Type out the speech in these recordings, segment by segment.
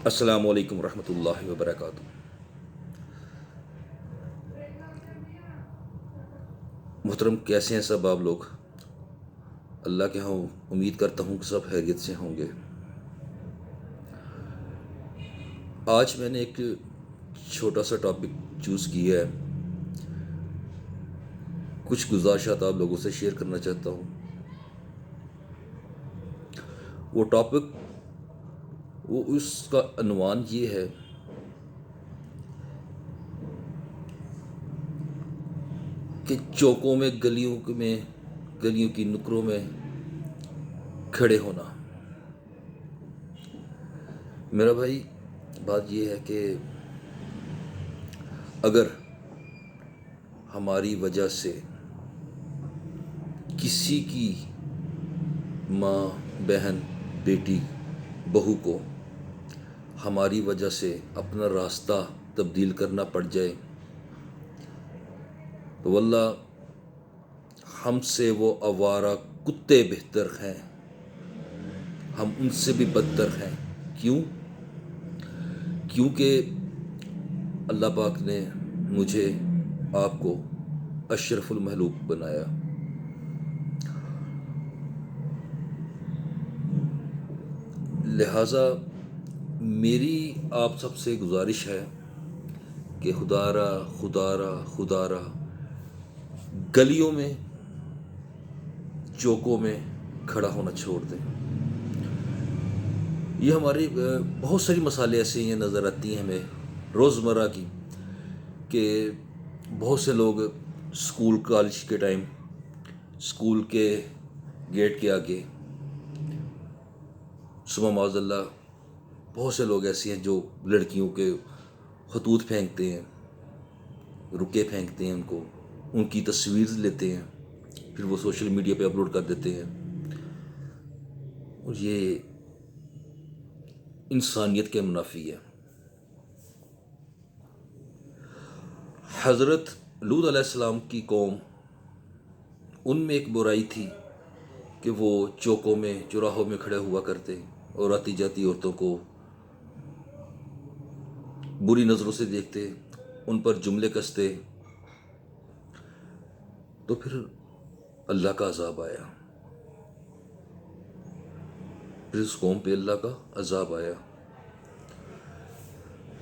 السلام علیکم ورحمۃ اللہ وبرکاتہ۔ محترم، کیسے ہیں سب آپ لوگ؟ اللہ کے ہاں امید کرتا ہوں کہ سب خیریت سے ہوں گے۔ آج میں نے ایک چھوٹا سا ٹاپک چوز کیا ہے، کچھ گزارشات آپ لوگوں سے شیئر کرنا چاہتا ہوں۔ وہ ٹاپک، اس کا عنوان یہ ہے کہ چوکوں میں، گلیوں کی نکروں میں کھڑے ہونا۔ میرا بھائی، بات یہ ہے کہ اگر ہماری وجہ سے کسی کی ماں، بہن، بیٹی، بہو کو ہماری وجہ سے اپنا راستہ تبدیل کرنا پڑ جائے تو واللہ ہم سے وہ آوارہ کتے بہتر ہیں، ہم ان سے بھی بدتر ہیں۔ کیوں؟ کیونکہ اللہ پاک نے مجھے، آپ کو اشرف المخلوق بنایا۔ لہٰذا میری آپ سب سے گزارش ہے کہ خدا را گلیوں میں، چوکوں میں کھڑا ہونا چھوڑ دیں۔ یہ ہماری بہت ساری مسائلیں ایسے ہیں نظر آتی ہیں ہمیں روزمرہ کی، کہ بہت سے لوگ اسکول کالج کے ٹائم، اسکول کے گیٹ کے آگے، ثم معاذ اللہ، بہت سے لوگ ایسے ہیں جو لڑکیوں کے خطوط پھینکتے ہیں، رکے پھینکتے ہیں، ان کی تصویر لیتے ہیں، پھر وہ سوشل میڈیا پہ اپلوڈ کر دیتے ہیں۔ اور یہ انسانیت کے منافی ہے۔ حضرت لوط علیہ السلام کی قوم، ان میں ایک برائی تھی کہ وہ چوکوں میں، چوراہوں میں کھڑے ہوا کرتے اور آتی جاتی عورتوں کو بری نظروں سے دیکھتے، ان پر جملے کستے، تو پھر اللہ کا عذاب آیا، پھر اس قوم پہ اللہ کا عذاب آیا۔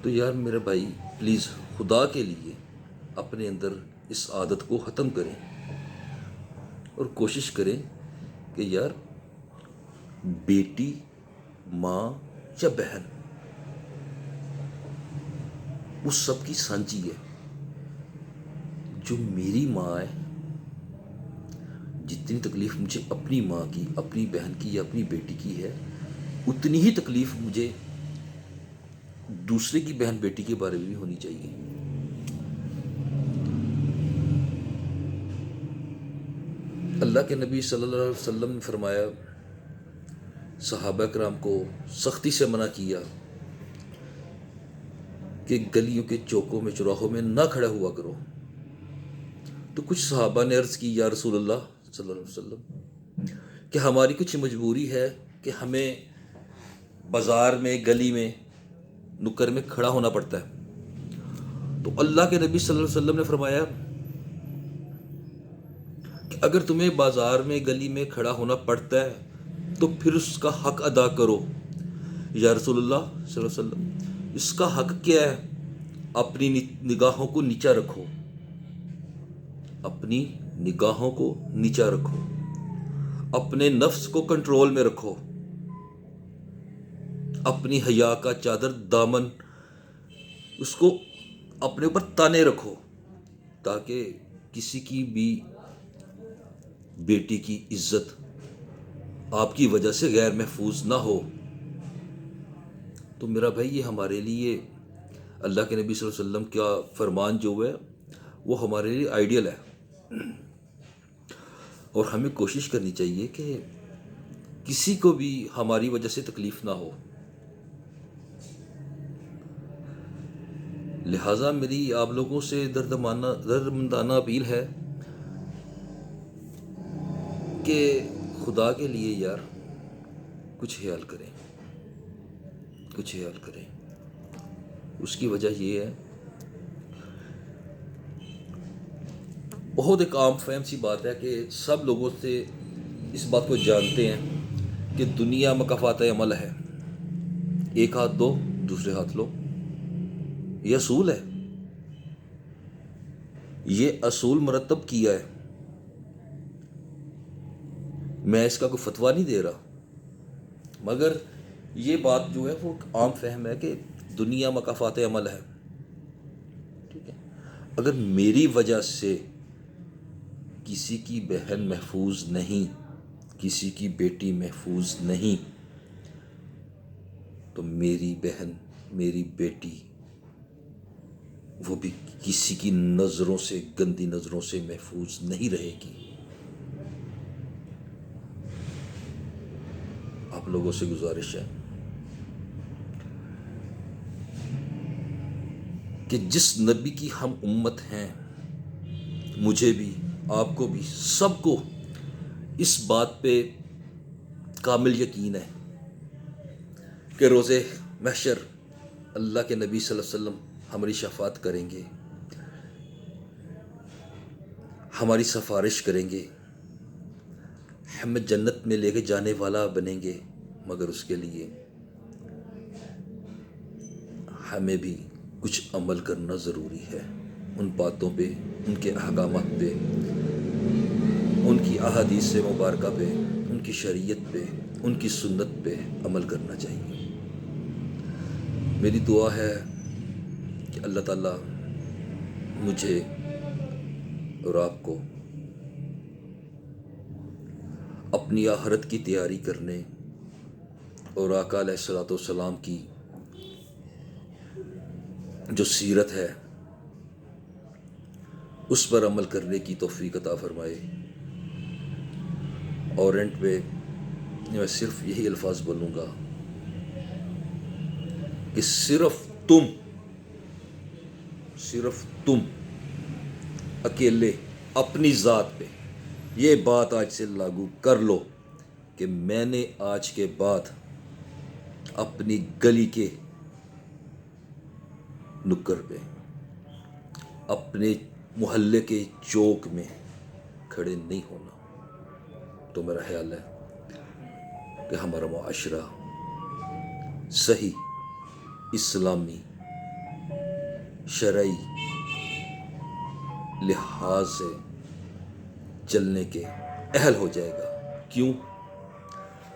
تو یار میرے بھائی، پلیز خدا کے لیے اپنے اندر اس عادت کو ختم کریں اور کوشش کریں کہ یار بیٹی، ماں یا بہن، وہ سب کی سانجی ہے۔ جو میری ماں ہے، جتنی تکلیف مجھے اپنی ماں کی، اپنی بہن کی یا اپنی بیٹی کی ہے، اتنی ہی تکلیف مجھے دوسرے کی بہن بیٹی کے بارے میں بھی ہونی چاہیے۔ اللہ کے نبی صلی اللہ علیہ وسلم نے فرمایا، صحابہ کرام کو سختی سے منع کیا کہ گلیوں کے چوکوں میں، چوراہوں میں نہ کھڑا ہوا کرو۔ تو کچھ صحابہ نے عرض کی، یا رسول اللہ صلی اللہ علیہ وسلم، کہ ہماری کچھ مجبوری ہے کہ ہمیں بازار میں، گلی میں، نکر میں کھڑا ہونا پڑتا ہے۔ تو اللہ کے نبی صلی اللہ علیہ وسلم نے فرمایا کہ اگر تمہیں بازار میں، گلی میں کھڑا ہونا پڑتا ہے تو پھر اس کا حق ادا کرو۔ یا رسول اللہ صلی اللہ علیہ وسلم، اس کا حق کیا ہے؟ اپنی نگاہوں کو نیچا رکھو، اپنی نگاہوں کو نیچا رکھو، اپنے نفس کو کنٹرول میں رکھو، اپنی حیا کا چادر، دامن، اس کو اپنے اوپر تانے رکھو، تاکہ کسی کی بھی بیٹی کی عزت آپ کی وجہ سے غیر محفوظ نہ ہو۔ تو میرا بھائی، یہ ہمارے لیے اللہ کے نبی صلی اللہ علیہ وسلم کا فرمان جو ہے وہ ہمارے لیے آئیڈیل ہے، اور ہمیں کوشش کرنی چاہیے کہ کسی کو بھی ہماری وجہ سے تکلیف نہ ہو۔ لہٰذا میری آپ لوگوں سے دردمندانہ اپیل ہے کہ خدا کے لیے یار کچھ خیال کریں۔ کچھ خیال کریں۔ اس کی وجہ یہ ہے، بہت ایک عام فہم سی بات ہے کہ سب لوگوں سے اس بات کو جانتے ہیں کہ دنیا مکافات عمل ہے، ایک ہاتھ دو دوسرے ہاتھ لو، یہ اصول ہے، یہ اصول مرتب کیا ہے۔ میں اس کا کوئی فتویٰ نہیں دے رہا، مگر یہ بات جو ہے وہ عام فہم ہے کہ دنیا مکافات عمل ہے، ٹھیک ہے۔ اگر میری وجہ سے کسی کی بہن محفوظ نہیں، کسی کی بیٹی محفوظ نہیں، تو میری بہن، میری بیٹی، وہ بھی کسی کی نظروں سے، گندی نظروں سے محفوظ نہیں رہے گی۔ آپ لوگوں سے گزارش ہے کہ جس نبی کی ہم امت ہیں، مجھے بھی، آپ کو بھی، سب کو اس بات پہ کامل یقین ہے کہ روز محشر اللہ کے نبی صلی اللہ علیہ وسلم ہماری شفاعت کریں گے، ہماری سفارش کریں گے، ہمیں جنت میں لے کے جانے والا بنیں گے، مگر اس کے لیے ہمیں بھی کچھ عمل کرنا ضروری ہے۔ ان باتوں پہ، ان کے احکامات پہ، ان کی احادیث مبارکہ پہ، ان کی شریعت پہ، ان کی سنت پہ عمل کرنا چاہیے۔ میری دعا ہے کہ اللہ تعالیٰ مجھے اور آپ کو اپنی آخرت کی تیاری کرنے اور آقا علیہ الصلوۃ والسلام کی جو سیرت ہے اس پر عمل کرنے کی توفیق عطا فرمائے۔ اور اینڈ پہ میں صرف یہی الفاظ بولوں گا کہ صرف تم اکیلے اپنی ذات پہ یہ بات آج سے لاگو کر لو کہ میں نے آج کے بعد اپنی گلی کے نکر پہ، اپنے محلے کے چوک میں کھڑے نہیں ہونا۔ تو میرا خیال ہے کہ ہمارا معاشرہ صحیح اسلامی شرعی لحاظ سے چلنے کے اہل ہو جائے گا۔ کیوں؟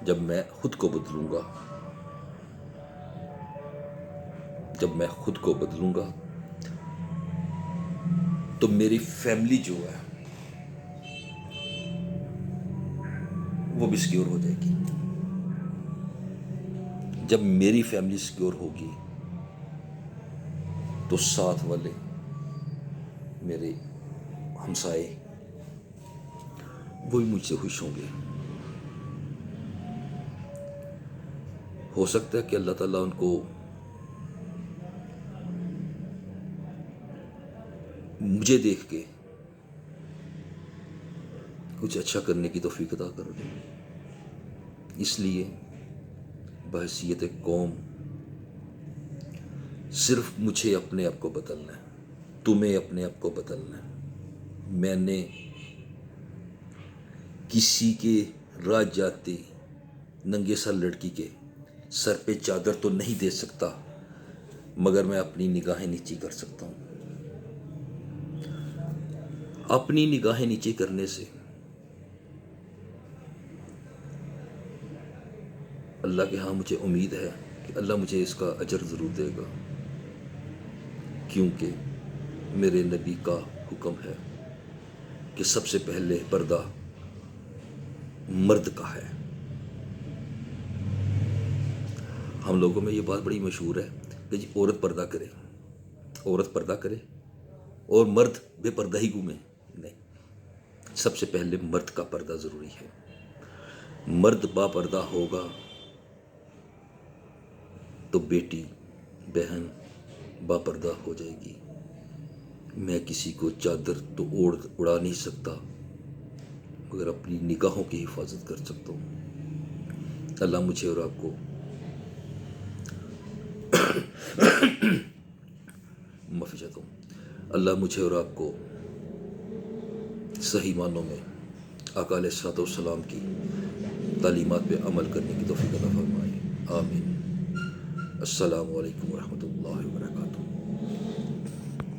جب میں خود کو بدلوں گا، جب میں خود کو بدلوں گا تو میری فیملی جو ہے وہ بھی سیکیور ہو جائے گی۔ جب میری فیملی سیکیور ہوگی تو ساتھ والے، میرے ہمسائے، وہ بھی مجھ سے خوش ہوں گے۔ ہو سکتا ہے کہ اللہ تعالیٰ ان کو مجھے دیکھ کے کچھ اچھا کرنے کی توفیق عطا کر دے۔ اس لیے بحیثیت قوم صرف مجھے اپنے آپ کو بدلنا ہے، تمہیں اپنے آپ کو بدلنا ہے۔ میں نے کسی کے راہ جاتے ننگے سر لڑکی کے سر پہ چادر تو نہیں دے سکتا، مگر میں اپنی نگاہیں نیچی کر سکتا ہوں۔ اپنی نگاہیں نیچے کرنے سے اللہ کے ہاں مجھے امید ہے کہ اللہ مجھے اس کا اجر ضرور دے گا، کیونکہ میرے نبی کا حکم ہے کہ سب سے پہلے پردہ مرد کا ہے۔ ہم لوگوں میں یہ بات بڑی مشہور ہے کہ جی عورت پردہ کرے، عورت پردہ کرے اور مرد بے پردہ ہی گھومے۔ نہیں، سب سے پہلے مرد کا پردہ ضروری ہے۔ مرد با پردہ ہوگا تو بیٹی، بہن با پردہ ہو جائے گی۔ میں کسی کو چادر تو اڑا نہیں سکتا، مگر اپنی نگاہوں کی حفاظت کر سکتا ہوں۔ اللہ مجھے اور آپ کو معافی چاہتا ہوں. اللہ مجھے اور آپ کو صحیح معنوں میں آقا علیہ الصلوۃ والسلام کی تعلیمات پہ عمل کرنے کی توفیق عطا فرمائے. آمین. السلام علیکم ورحمۃ اللہ وبرکاتہ.